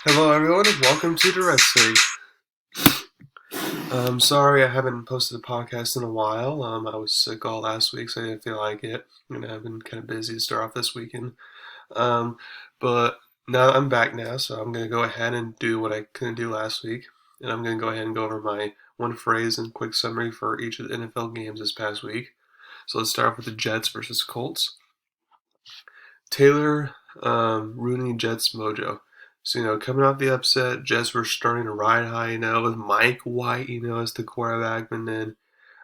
Hello, everyone, and welcome to Durrett. Sorry I haven't posted a podcast in a while. I was sick all last week, so I didn't feel like it. I've been kind of busy to start off this weekend. Um, but now I'm back now, so I'm going to go ahead and do what I couldn't do last week. And I'm going to go ahead and go over my one phrase and quick summary for each of the NFL games this past week. So let's start off with the Jets versus Colts. Taylor ruining Jets mojo. So, coming off the upset, Jets were starting to ride high, with Mike White, as the quarterback, and then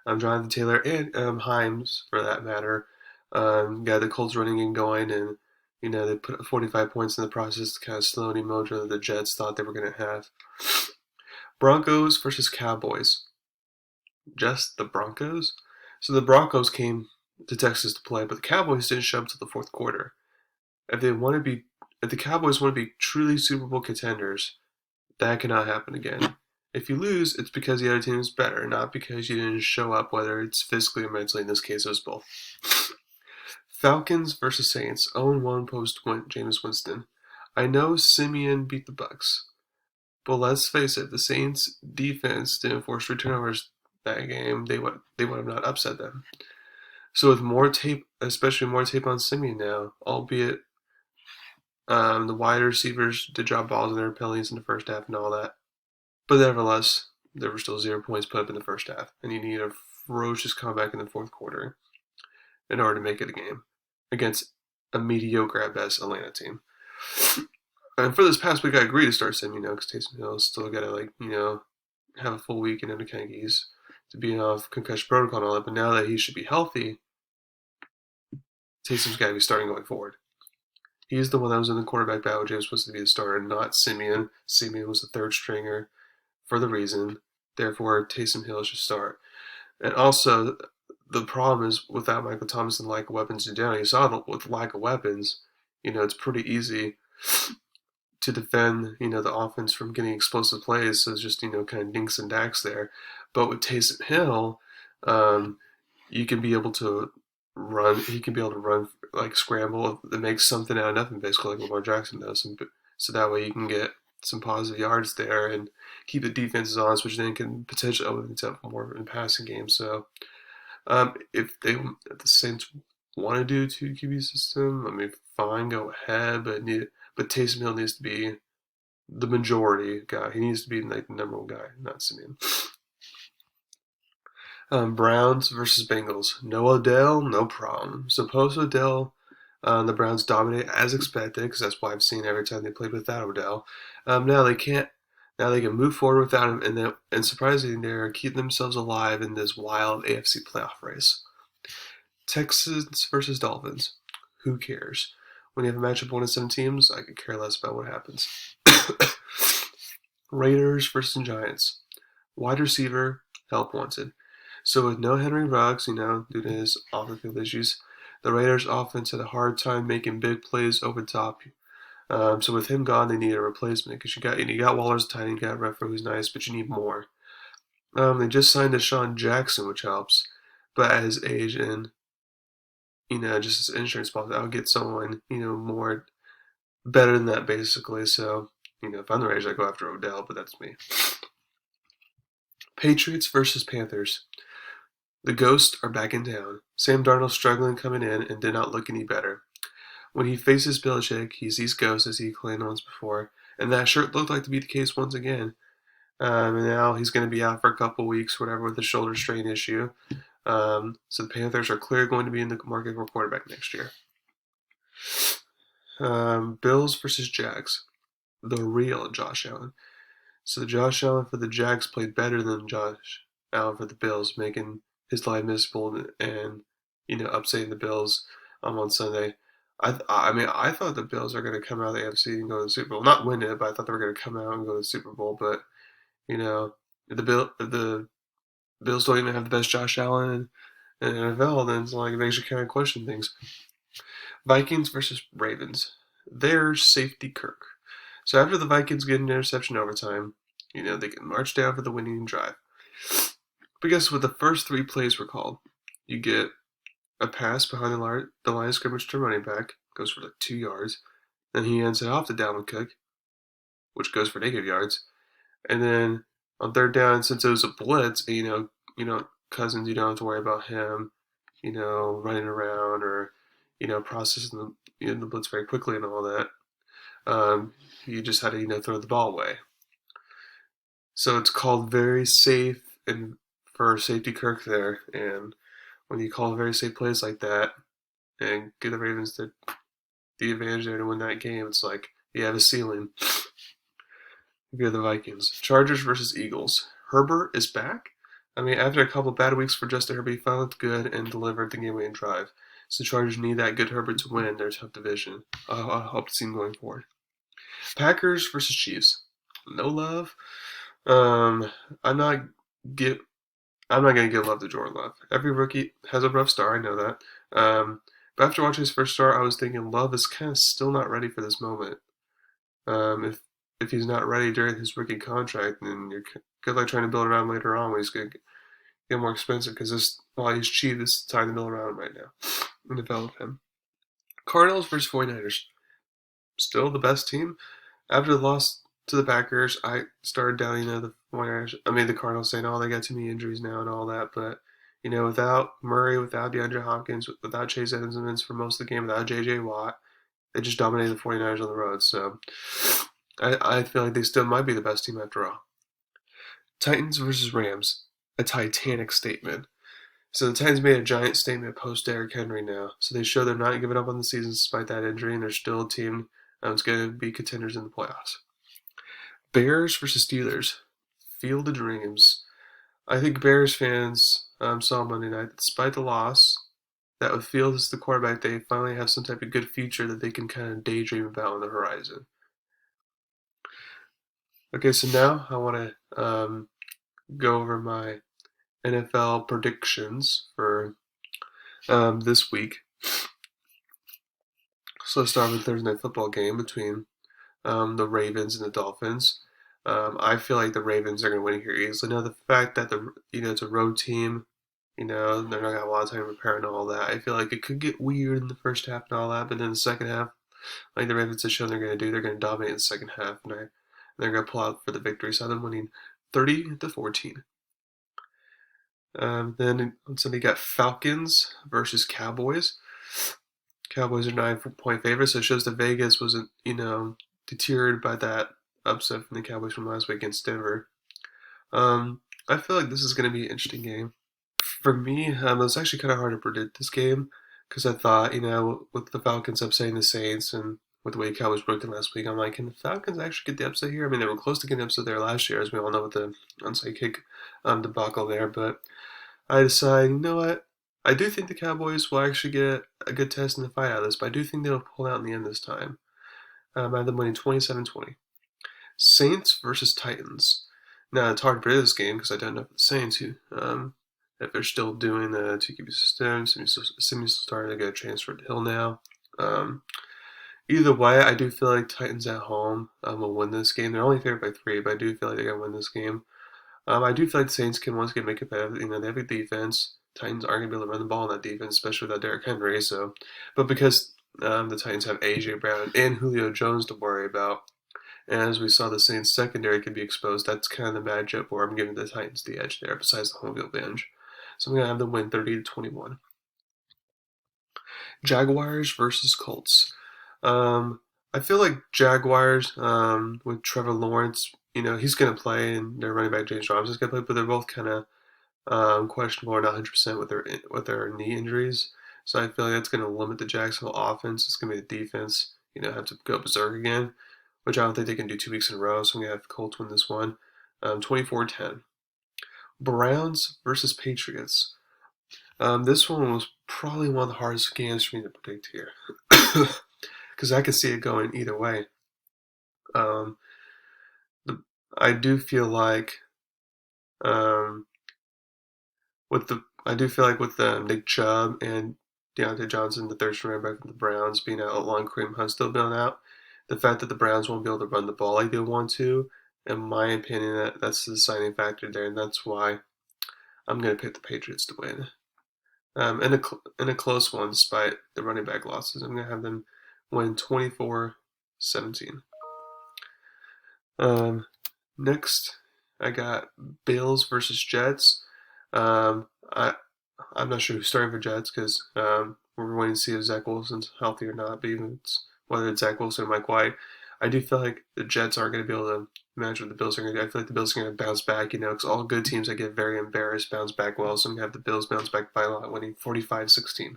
Jonathan Taylor and Himes, for that matter, got the Colts running game going, and, they put 45 points in the process to kind of slow any mojo that the Jets thought they were going to have. Broncos versus Cowboys. Just the Broncos? So the Broncos came to Texas to play, but the Cowboys didn't show up until the fourth quarter. If they want to be, if the Cowboys want to be truly Super Bowl contenders, that cannot happen again. If you lose, it's because the other team is better, not because you didn't show up, whether it's physically or mentally. In this case, it was both. Falcons versus Saints. 0-1 post Jameis Winston. I know Simeon beat the Bucks, but let's face it, the Saints defense didn't force turnovers that game. They would have not upset them. So with more tape, especially more tape on Simeon now, albeit the wide receivers did drop balls in their penalties in the first half and all that. But nevertheless, there were still 0 points put up in the first half, and you need a ferocious comeback in the fourth quarter in order to make it a game against a mediocre at best Atlanta team. And for this past week, I agree to start Sim, because Taysom Hill's still got to, have a full week and to kind of ease to being off concussion protocol and all that. But now that he should be healthy, Taysom's got to be starting going forward. He's the one that was in the quarterback battle. James was supposed to be the starter, not Simeon. Simeon was the third stringer for the reason. Therefore, Taysom Hill should start. And also, the problem is without Michael Thomas and lack of weapons in general, you saw that with lack of weapons, it's pretty easy to defend, the offense from getting explosive plays. So it's just, kind of dinks and dacks there. But with Taysom Hill, um, you can be able to run. He can be able to run like scramble that makes something out of nothing, basically like Lamar Jackson does. And so that way you can get some positive yards there and keep the defenses honest, which then can potentially open things up more in passing games. So if the Saints want to do a two QB system, I mean, fine, go ahead, but Taysom Hill needs to be the majority guy. He needs to be like the number one guy, not Simeon. Browns versus Bengals. No Odell, no problem. So post Odell, the Browns dominate as expected because that's what I've seen every time they played without Odell. Now they can't. Now they can move forward without him, and surprisingly, they're keeping themselves alive in this wild AFC playoff race. Texans versus Dolphins. Who cares? When you have a matchup of 1-7 teams, I could care less about what happens. Raiders versus Giants. Wide receiver, help wanted. So with no Henry Ruggs, due to his off-the-field issues, the Raiders' offense had a hard time making big plays over the top. So with him gone, they need a replacement because you got Waller's tight end, you got Redford who's nice, but you need more. They just signed Deshaun Jackson, which helps, but at his age and just his insurance policy, I'll get someone more better than that basically. So if I'm the Raiders, I go after Odell, but that's me. Patriots versus Panthers. The Ghosts are back in town. Sam Darnold struggling coming in and did not look any better. When he faces Belichick, he sees ghosts as he claimed once before, and that sure looked like to be the case once again. And now he's going to be out for a couple weeks, whatever, with a shoulder strain issue. So the Panthers are clearly going to be in the market for quarterback next year. Bills versus Jags. The real Josh Allen. So Josh Allen for the Jags played better than Josh Allen for the Bills, making his life miserable and upsetting the Bills on Sunday. I thought the Bills are going to come out of the AFC and go to the Super Bowl. Not win it, but I thought they were going to come out and go to the Super Bowl. But the Bills don't even have the best Josh Allen in the NFL. Then it's like it makes you kind of question things. Vikings versus Ravens. There's safety Kirk. So after the Vikings get an interception overtime, they can march down for the winning drive. But guess what? The first three plays were called. You get a pass behind the line of scrimmage to running back, goes for like 2 yards. Then he ends it off to Dalvin Cook. which goes for negative yards. And then on third down, since it was a blitz, Cousins, you don't have to worry about him, running around or, processing the blitz very quickly and all that. You just had to, throw the ball away. So it's called very safe and for safety Kirk there. And when you call very safe plays like that and give the Ravens the advantage there to win that game, it's like you have a ceiling. If you're the Vikings. Chargers versus Eagles. Herbert is back. I mean, after a couple of bad weeks for Justin Herbert, he finally looked good and delivered the game-winning drive. So the Chargers need that good Herbert to win their tough division. I hope to see him going forward. Packers versus Chiefs. No love. I'm not get. I'm not gonna give love to Jordan Love. Every rookie has a rough start. I know that. But after watching his first start, I was thinking Love is kind of still not ready for this moment. If he's not ready during his rookie contract, then you're good luck trying to build around him later on when he's going to get more expensive because while he's cheap, this is the time to build around him right now and develop him. Cardinals versus 49ers. Still the best team. After the loss to the Packers, I started doubting the 49ers. I mean, the Cardinals saying, oh, they got too many injuries now and all that. But, without Murray, without DeAndre Hopkins, without Chase Edmonds for most of the game, without J.J. Watt, they just dominated the 49ers on the road. So I feel like they still might be the best team after all. Titans versus Rams. A titanic statement. So the Titans made a giant statement post Derrick Henry now. So they show they're not giving up on the season despite that injury, and they're still a team that's going to be contenders in the playoffs. Bears versus Steelers. Field of Dreams. I think Bears fans saw Monday night, despite the loss, that with Fields as the quarterback, they finally have some type of good future that they can kind of daydream about on the horizon. Okay, so now I want to go over my NFL predictions for this week. So let's start with the Thursday night football game between the Ravens and the Dolphins. I feel like the Ravens are going to win here easily. Now the fact that it's a road team, they're not going to have a lot of time to prepare and all that. I feel like it could get weird in the first half and all that, but then the second half, like the Ravens have shown they're going to do, they're going to dominate in the second half, and they're going to pull out for the victory. So I'm winning 30-14. Then on Sunday, you got Falcons versus Cowboys. Cowboys are 9-point favorites, so it shows that Vegas wasn't, deterred by that upset from the Cowboys from last week against Denver. I feel like this is going to be an interesting game. For me, it was actually kind of hard to predict this game because I thought, with the Falcons upsetting the Saints and with the way Cowboys broke in last week, I'm like, can the Falcons actually get the upset here? I mean, they were close to getting the upset there last year, as we all know with the onside kick debacle there, but I decided, you know what? I do think the Cowboys will actually get a good test in the fight out of this, but I do think they'll pull out in the end this time. I have them winning 27-20. Saints versus Titans. Now, it's hard to predict this game because I don't know if the Saints, if they're still doing the 2QB system, Simmons starting to get transferred to Hill now. Either way, I do feel like Titans at home will win this game. They're only favored by 3, but I do feel like they're going to win this game. I do feel like the Saints can once again make it better. They have a defense. Titans aren't going to be able to run the ball in that defense, especially without Derrick Henry. But because the Titans have A.J. Brown and Julio Jones to worry about, and as we saw the Saints secondary can be exposed, that's kind of the matchup where I'm giving the Titans the edge there, besides the home field advantage. So I'm going to have them win 30-21. Jaguars versus Colts. I feel like Jaguars with Trevor Lawrence, he's going to play, and their running back James Robinson's going to play, but they're both kind of questionable or not 100% with their knee injuries. So I feel like that's going to limit the Jacksonville offense. It's going to be the defense, have to go berserk again, which I don't think they can do 2 weeks in a row. So I'm going to have Colts win this one, 24-10. Browns versus Patriots. This one was probably one of the hardest games for me to predict here, because I could see it going either way. I do feel like with Nick Chubb and Deontay Johnson, the third string running back from the Browns, being out along Kareem Hunt still being out, the fact that the Browns won't be able to run the ball like they want to, in my opinion, that's the deciding factor there, and that's why I'm going to pick the Patriots to win. In a close one, despite the running back losses, I'm going to have them win 24-17. Um, Next, I got Bills versus Jets. Um, I I'm not sure who's starting for Jets because we're waiting to see if Zach Wilson's healthy or not. But even whether it's Zach Wilson or Mike White, I do feel like the Jets aren't going to be able to match what the Bills are going to do. I feel like the Bills are going to bounce back, because all good teams that get very embarrassed bounce back well. So I'm going to have the Bills bounce back by a lot, winning 45-16.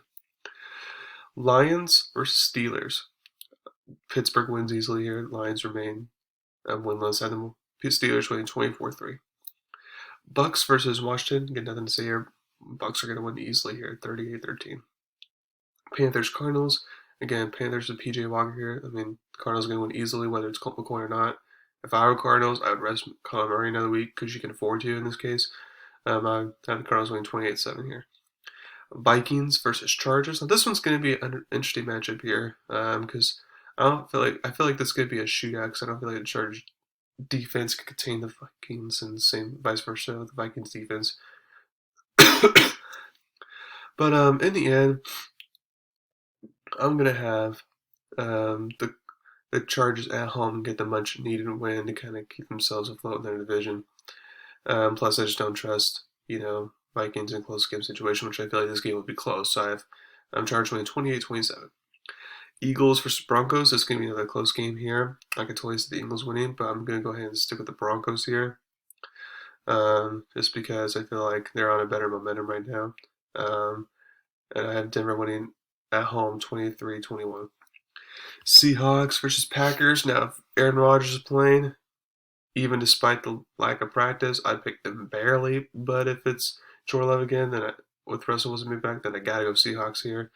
Lions versus Steelers. Pittsburgh wins easily here. Lions remain winless. I think Steelers winning 24-3. Bucks versus Washington. Get nothing to say here. Bucks are going to win easily here, 38-13. Panthers Cardinals. Again, Panthers with PJ Walker here. I mean, Cardinals are going to win easily, whether it's Colt McCoy or not. If I were Cardinals, I would rest Colin Murray another week because you can afford to in this case. I have the Cardinals winning 28-7 here. Vikings versus Chargers. Now this one's going to be an interesting matchup here because I feel like this could be a shootout because I don't feel like the Chargers defense can contain the Vikings and same vice versa with the Vikings defense. But in the end, I'm gonna have the Chargers at home get the much needed win to kind of keep themselves afloat in their division. Plus, I just don't trust Vikings in close game situation, which I feel like this game will be close. So I'm Chargers winning 28-27. Eagles versus Broncos. This is going to be another close game here. I could totally see the Eagles winning, but I'm going to go ahead and stick with the Broncos here. Just because I feel like they're on a better momentum right now. And I have Denver winning at home 23-21. Seahawks versus Packers. Now, if Aaron Rodgers is playing, even despite the lack of practice, I picked them barely. But if it's Jordan Love again, with Russell Wilson back, then I gotta go Seahawks here.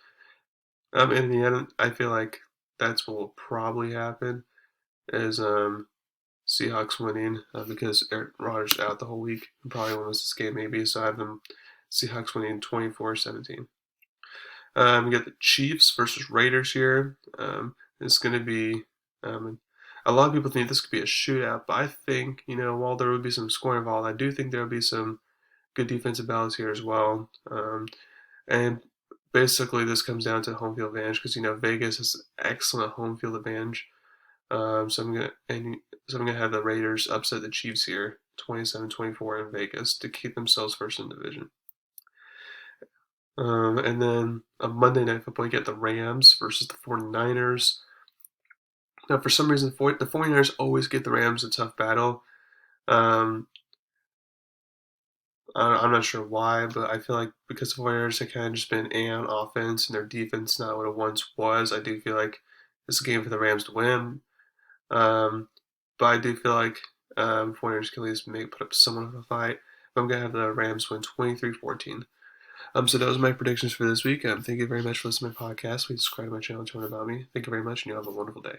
In the end, I feel like that's what will probably happen is Seahawks winning because Aaron Rodgers out the whole week and probably won't miss this game maybe. So I have them Seahawks winning 24-17. We got the Chiefs versus Raiders here. It's going to be a lot of people think this could be a shootout, but I think while there would be some scoring involved, I do think there will be some good defensive battles here as well. And basically, this comes down to home field advantage because Vegas has excellent home field advantage. So I'm gonna have the Raiders upset the Chiefs here, 27-24 in Vegas to keep themselves first in the division. And then on Monday Night Football, you get the Rams versus the 49ers. Now, for some reason, the 49ers always give the Rams a tough battle. Um, I'm not sure why, but I feel like because the 49ers have kind of just been on offense and their defense not what it once was, I do feel like this is a game for the Rams to win. But I do feel like 49ers can at least put up somewhat of a fight. But I'm going to have the Rams win 23-14. So those are my predictions for this week. Thank you very much for listening to my podcast. Please subscribe to my channel to learn about me. Thank you very much, and you have a wonderful day.